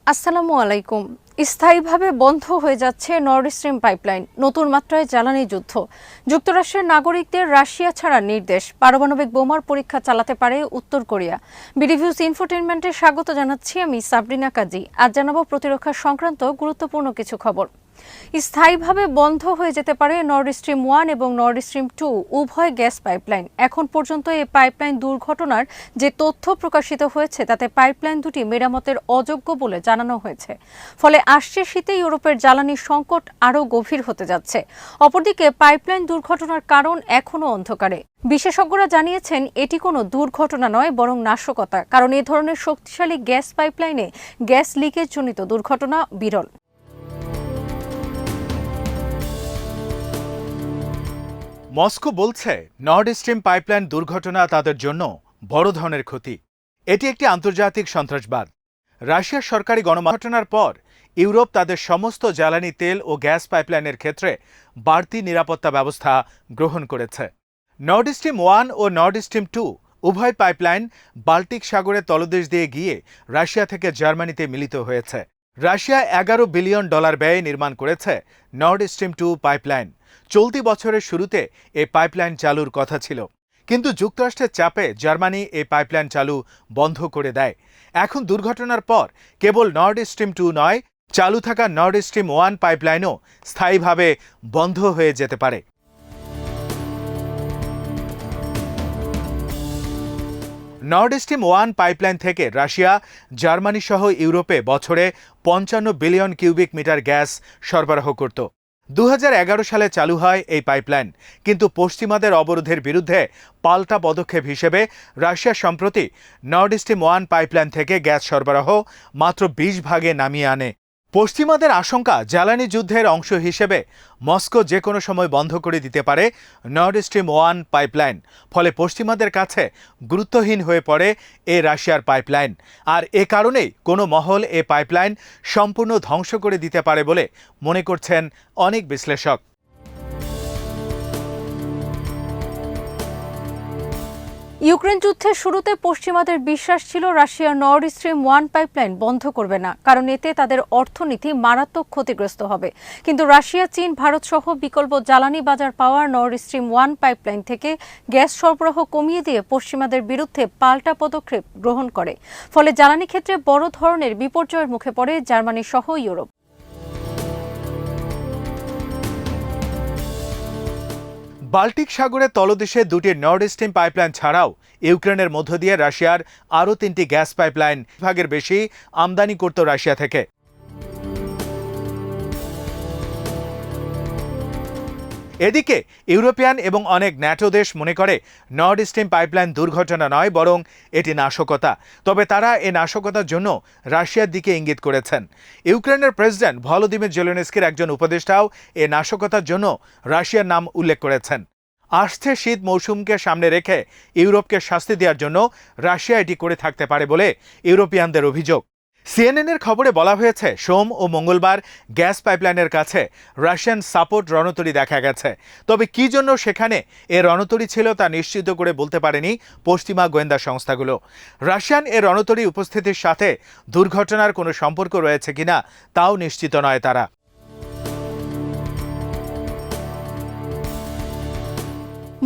আসসালামু আলাইকুম। স্থায়ীভাবে বন্ধ হয়ে যাচ্ছে নর্থ স্ট্রিম পাইপলাইন, নতুন মাত্রায় জ্বালানি যুদ্ধ। যুক্তরাষ্ট্রের নাগরিকদের রাশিয়া ছাড়ার নির্দেশ, পারমাণবিক বোমার পরীক্ষা চালাতে পারে উত্তর কোরিয়া। বিডিভিউজ ইনফোটেইনমেন্টে স্বাগত জানাচ্ছি আমি সাবরিনা কাজী। আজ জানাবো প্রতিরক্ষা সংক্রান্ত গুরুত্বপূর্ণ কিছু খবর। স্থায়ীভাবে বন্ধ হয়ে যেতে পারে নর্থ স্ট্রিম 1 এবং নর্থ স্ট্রিম 2 উভয় গ্যাস পাইপলাইন। এখন পর্যন্ত এই পাইপলাইন দুর্ঘটনার যে তথ্য প্রকাশিত হয়েছে তাতে পাইপলাইন দুটি মেরামতের অযোগ্য বলে জানানো হয়েছে। ফলে আসছে শীতে ইউরোপের জ্বালানি সংকট আরও গভীর হতে যাচ্ছে। অপরদিকে পাইপলাইন দুর্ঘটনার কারণ এখনও অন্ধকারে। বিশেষজ্ঞরা জানিয়েছেন এটি কোনো দুর্ঘটনা নয়, বরং নাশকতা, কারণ এ ধরনের শক্তিশালী গ্যাস পাইপলাইনে গ্যাস লিকেজ জনিত দুর্ঘটনা বিরল। মস্কো বলছে নর্থ স্ট্রিম পাইপলাইন দুর্ঘটনা তাদের জন্য বড় ধরনের ক্ষতি। এটি একটি আন্তর্জাতিক সন্ত্রাসবাদ। রাশিয়ার সরকারি গণমাধ্যমের পর ইউরোপ তাদের সমস্ত জ্বালানি তেল ও গ্যাস পাইপলাইনের ক্ষেত্রে বাড়তি নিরাপত্তা ব্যবস্থা গ্রহণ করেছে। নর্থ স্ট্রিম 1 ও নর্থ স্ট্রিম 2 উভয় পাইপলাইন বাল্টিক সাগরের তলদেশ দিয়ে গিয়ে রাশিয়া থেকে জার্মানিতে মিলিত হয়েছে। রাশিয়া $11 বিলিয়ন ব্যয়ে নির্মাণ করেছে নর্থ স্ট্রিম 2 পাইপলাইন। চলতি বছরের শুরুতে এই পাইপলাইন চালুর কথা ছিল, কিন্তু যুক্তরাষ্ট্রের চাপে জার্মানি এই পাইপলাইন চালু বন্ধ করে দেয়। এখন দুর্ঘটনার পর কেবল নর্থ স্ট্রিম 2 নয়, চালু থাকা নর্থ স্ট্রিম 1 পাইপলাইনও স্থায়ীভাবে বন্ধ হয়ে যেতে পারে। নর্থ স্ট্রিম 1 পাইপলাইন থেকে রাশিয়া, জার্মানি সহ ইউরোপে বছরে 55 বিলিয়ন কিউবিক মিটার গ্যাস সরবরাহ করত। 2011 সালে চালু হয় এই পাইপলাইন, কিন্তু পশ্চিমাদের অবরোধের বিরুদ্ধে পাল্টা পদক্ষেপ হিসেবে রাশিয়া সম্প্রতি নর্থ স্ট্রিম 1 পাইপলাইন থেকে গ্যাস সরবরাহ মাত্র 20 ভাগে নামিয়ে আনে। পশ্চিমাদের আশঙ্কা, জ্বালানি যুদ্ধের অংশ হিসেবে মস্কো যে কোনো সময় বন্ধ করে দিতে পারে নর্থ স্ট্রিম 1 পাইপলাইন। ফলে পশ্চিমাদের কাছে গুরুত্বহীন হয়ে পড়ে এ রাশিয়ার পাইপলাইন। আর এ কারণেই কোনো মহল এ পাইপলাইন সম্পূর্ণ ধ্বংস করে দিতে পারে বলে মনে করছেন অনেক বিশ্লেষক। ইউক্রেন যুদ্ধের শুরুতে পশ্চিমাদের বিশ্বাস ছিল রাশিয়ার নর্থ স্ট্রিম 1 পাইপলাইন বন্ধ করবে না, কারণ এতে তাদের অর্থনীতি মারাত্মক ক্ষতিগ্রস্ত হবে। কিন্তু রাশিয়া, চীন, ভারত সহ বিকল্প জ্বালানি বাজার পাওয়ার নর্থ স্ট্রিম 1 পাইপলাইন থেকে গ্যাস সরবরাহ কমিয়ে দিয়ে পশ্চিমাদের বিরুদ্ধে পাল্টা পদক্ষেপ গ্রহণ করে। ফলে জ্বালানি ক্ষেত্রে বড় ধরনের বিপর্যয়ের মুখে পড়ে জার্মানি সহ ইউরোপ। বাল্টিক সাগরের তলদেশে দুটি নর্থ স্ট্রিম পাইপলাইন ছাড়াও ইউক্রেনের মধ্য দিয়ে রাশিয়ার আরও 3টি গ্যাস পাইপলাইন ভাগের বেশি আমদানি করত রাশিয়া থেকে। এদিকে ইউরোপিয়ান এবং অনেক ন্যাটো দেশ মনে করে নর্থ স্ট্রিম পাইপলাইন দুর্ঘটনা নয়, বরং এটি নাশকতা। তবে তারা এ নাশকতার জন্য রাশিয়ার দিকে ইঙ্গিত করেছেন। ইউক্রেনের প্রেসিডেন্ট ভলোদিমির জেলেনস্কির একজন উপদেষ্টাও এ নাশকতার জন্য রাশিয়ার নাম উল্লেখ করেছেন। আসছে শীত মৌসুমকে সামনে রেখে ইউরোপকে শাস্তি দেওয়ার জন্য রাশিয়া এটি করে থাকতে পারে বলে ইউরোপিয়ানদের অভিযোগ। সিএনএনের খবরে বলা হয়েছে, সোম ও মঙ্গলবার গ্যাস পাইপলাইনের কাছে রাশিয়ান সাপোর্ট রণতরী দেখা গেছে। তবে কি জন্য সেখানে এ রণতরী ছিল তা নিশ্চিত করে বলতে পারেনি পশ্চিমা গোয়েন্দা সংস্থাগুলো। রাশিয়ান এ রণতরী উপস্থিতির সাথে দুর্ঘটনার কোনো সম্পর্ক রয়েছে কিনা তাও নিশ্চিত নয় তারা।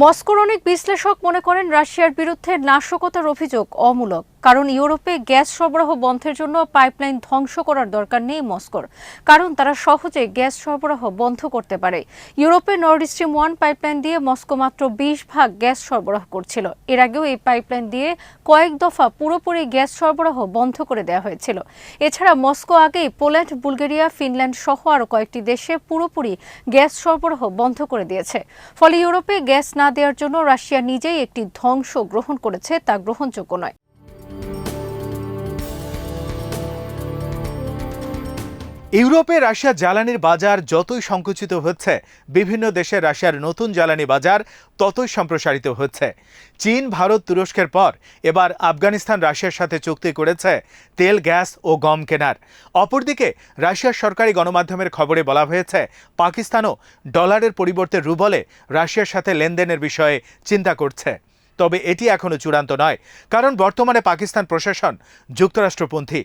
মস্কোর অনেক বিশ্লেষক মনে করেন রাশিয়ার বিরুদ্ধে নাশকতার অভিযোগ অমূলক, কারণ ইউরোপে গ্যাস সরবরাহ বন্ধের জন্য পাইপলাইন ধ্বংস করার দরকার নেই মস্কোর, কারণ তারা সহজে গ্যাস সরবরাহ বন্ধ করতে পারে। ইউরোপে নর্থ স্ট্রিম 1 পাইপলাইন দিয়ে মস্কো মাত্র 20 ভাগ গ্যাস সরবরাহ করছিল। এর আগেও এই পাইপলাইন দিয়ে কয়েক দফা পুরোপুরি গ্যাস সরবরাহ বন্ধ করে দেওয়া হয়েছিল। এছাড়া মস্কো আগেই পোল্যান্ড, বুলগেরিয়া, ফিনল্যান্ড সহ আরও কয়েকটি দেশে পুরোপুরি গ্যাস সরবরাহ বন্ধ করে দিয়েছে। ফলে ইউরোপে গ্যাস না দেওয়ার জন্য রাশিয়া নিজেই একটি ধ্বংস গ্রহণ করেছে, তা গ্রহণযোগ্য নয়। ইউরোপে রাশিয়ার জ্বালানির বাজার যতই সংকুচিত হচ্ছে, বিভিন্ন দেশে রাশিয়ার নতুন জ্বালানি বাজার ততই সম্প্রসারিত হচ্ছে। চীন, ভারত, তুরস্কের পর এবার আফগানিস্তান রাশিয়ার সাথে চুক্তি করেছে তেল, গ্যাস ও গম কেনার। অপরদিকে রাশিয়ার সরকারি গণমাধ্যমের খবরে বলা হয়েছে, পাকিস্তানও ডলারের পরিবর্তে রুবলে রাশিয়ার সাথে লেনদেনের বিষয়ে চিন্তা করছে। তবে এটি এখনো চূড়ান্ত নয়, কারণ বর্তমানে পাকিস্তান প্রশাসন যুক্তরাষ্ট্রপন্থী।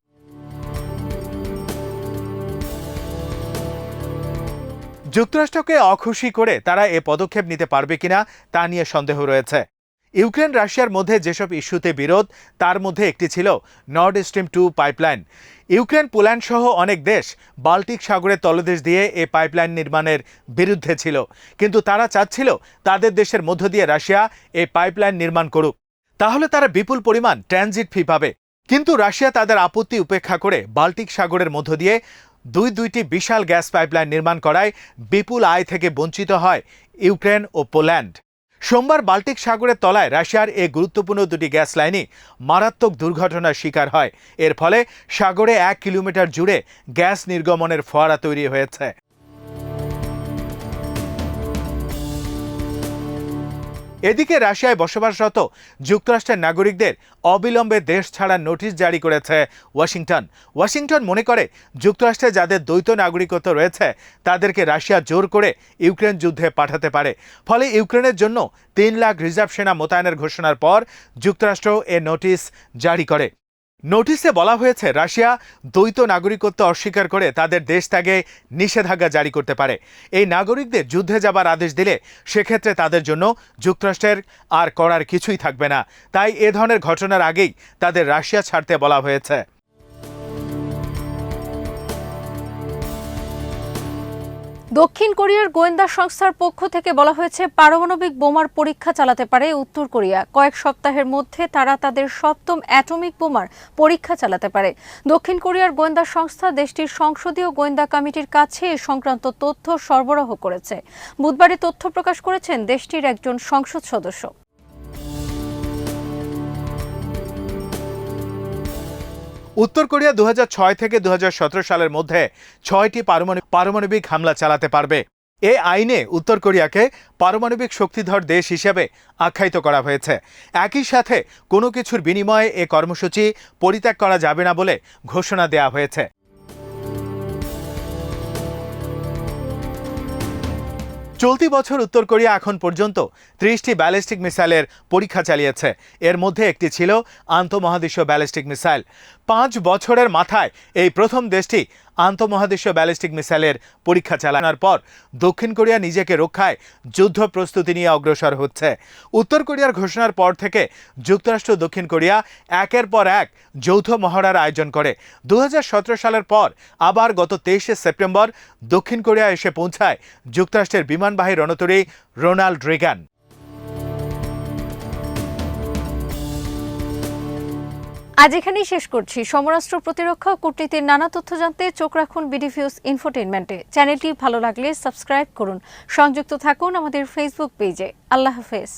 যুক্তরাষ্ট্রকে অখুশি করে তারা এ পদক্ষেপ নিতে পারবে কিনা তা নিয়ে সন্দেহ রয়েছে। ইউক্রেন রাশিয়ার মধ্যে যেসব ইস্যুতে বিরোধ, তার মধ্যে একটি ছিল Nord stream 2 pipeline. Ukraine, Poland সহ অনেক দেশ বাল্টিক সাগরের তলদেশ দিয়ে এই পাইপলাইন নির্মাণের বিরুদ্ধে ছিল, কিন্তু তারা চাচ্ছিল তাদের দেশের মধ্য দিয়ে রাশিয়া এই পাইপলাইন নির্মাণ করুক, তাহলে তারা বিপুল পরিমাণ ট্রানজিট ফি পাবে। কিন্তু রাশিয়া তাদের আপত্তি উপেক্ষা করে বাল্টিক সাগরের মধ্য দিয়ে দুইটি বিশাল গ্যাস পাইপলাইন নির্মাণ করায় বিপুল আয় থেকে বঞ্চিত হয় ইউক্রেন ও পোল্যান্ড। সোমবার বাল্টিক সাগরের তলায় রাশিয়ার এই গুরুত্বপূর্ণ দুটি গ্যাস লাইনই মারাত্মক দুর্ঘটনার শিকার হয়। এর ফলে সাগরে 1 কিলোমিটার জুড়ে গ্যাস নির্গমনের ফোয়ারা তৈরি হয়েছে। এদিকে রাশিয়ায় বসবাসরত যুক্তরাষ্ট্রের নাগরিকদের অবিলম্বে দেশ ছাড়ার নোটিশ জারি করেছে ওয়াশিংটন মনে করে যুক্তরাষ্ট্রে যাদের দ্বৈত নাগরিকত্ব রয়েছে তাদেরকে রাশিয়া জোর করে ইউক্রেন যুদ্ধে পাঠাতে পারে। ফলে ইউক্রেনের জন্য 3 লাখ রিজার্ভ সেনা মোতায়েনের ঘোষণার পর যুক্তরাষ্ট্র এ নোটিশ জারি করে। নোটিশে বলা হয়েছে রাশিয়া দ্বৈত নাগরিকত্ব অস্বীকার করে তাদের দেশ ত্যাগে নিষেধাজ্ঞা জারি করতে পারে। এই নাগরিকদের যুদ্ধে যাবার আদেশ দিলে সেক্ষেত্রে তাদের জন্য যুক্তরাষ্ট্রের আর করার কিছুই থাকবে না। তাই এ ধরনের ঘটনার আগেই তাদের রাশিয়া ছাড়তে বলা হয়েছে। দক্ষিণ কোরিয়ার গোয়েন্দা সংস্থার পক্ষ থেকে বলা হয়েছে পারমাণবিক বোমার পরীক্ষা চালাতে পারে উত্তর কোরিয়া। কয়েক সপ্তাহের মধ্যে তারা তাদের 7ম অ্যাটমিক বোমার পরীক্ষা চালাতে পারে। দক্ষিণ কোরিয়ার গোয়েন্দা সংস্থা দেশটির সংসদীয় গোয়েন্দা কমিটির কাছে এ সংক্রান্ত তথ্য সরবরাহ করেছে। বুধবারই তথ্য প্রকাশ করেছেন দেশটির একজন সংসদ সদস্য। উত্তর কোরিয়া 2006 থেকে 2017 সালের মধ্যে 6টি পারমাণবিক হামলা চালাতে পারবে। এই আইনে উত্তর কোরিয়াকে পারমাণবিক শক্তিধর দেশ হিসেবে আখ্যায়িত করা হয়েছে। একই সাথে কোনো কিছুর বিনিময়ে এ কর্মসূচি পরিত্যাগ করা যাবে না বলে ঘোষণা দেওয়া হয়েছে। চলতি বছর উত্তর কোরিয়া এখন পর্যন্ত 30টি ব্যালিস্টিক মিসাইলের পরীক্ষা চালিয়েছে। এর মধ্যে একটি ছিল আন্তঃমহাদেশীয় ব্যালিস্টিক মিসাইল। 5 বছরের মাথায় এই প্রথম দেশটি আন্তঃমহাদেশীয় ব্যালিস্টিক মিসাইলের পরীক্ষা চালানোর পর দক্ষিণ কোরিয়া নিজেকে রক্ষায় যুদ্ধ প্রস্তুতি নিয়ে অগ্রসর হচ্ছে। উত্তর কোরিয়ার ঘোষণার পর থেকে যুক্তরাষ্ট্র দক্ষিণ কোরিয়া একের পর এক যৌথ মহড়ার আয়োজন করে। 2017 সালের পর আবার গত 23শে সেপ্টেম্বর দক্ষিণ কোরিয়া এসে পৌঁছায় যুক্তরাষ্ট্রের বিমানবাহী রণতরী রোনাল্ড রিগান। আজ এখানেই শেষ করছি। সমরাষ্ট্র, প্রতিরক্ষা ও কূটনীতির নানা তথ্য জানতে চোখ রাখুন বিডিভিউজ ইনফোটেইনমেন্টে। চ্যানেলটি ভালো লাগলে সাবস্ক্রাইব করুন। সংযুক্ত থাকুন আমাদের ফেসবুক পেজে। আল্লাহ হাফেজ।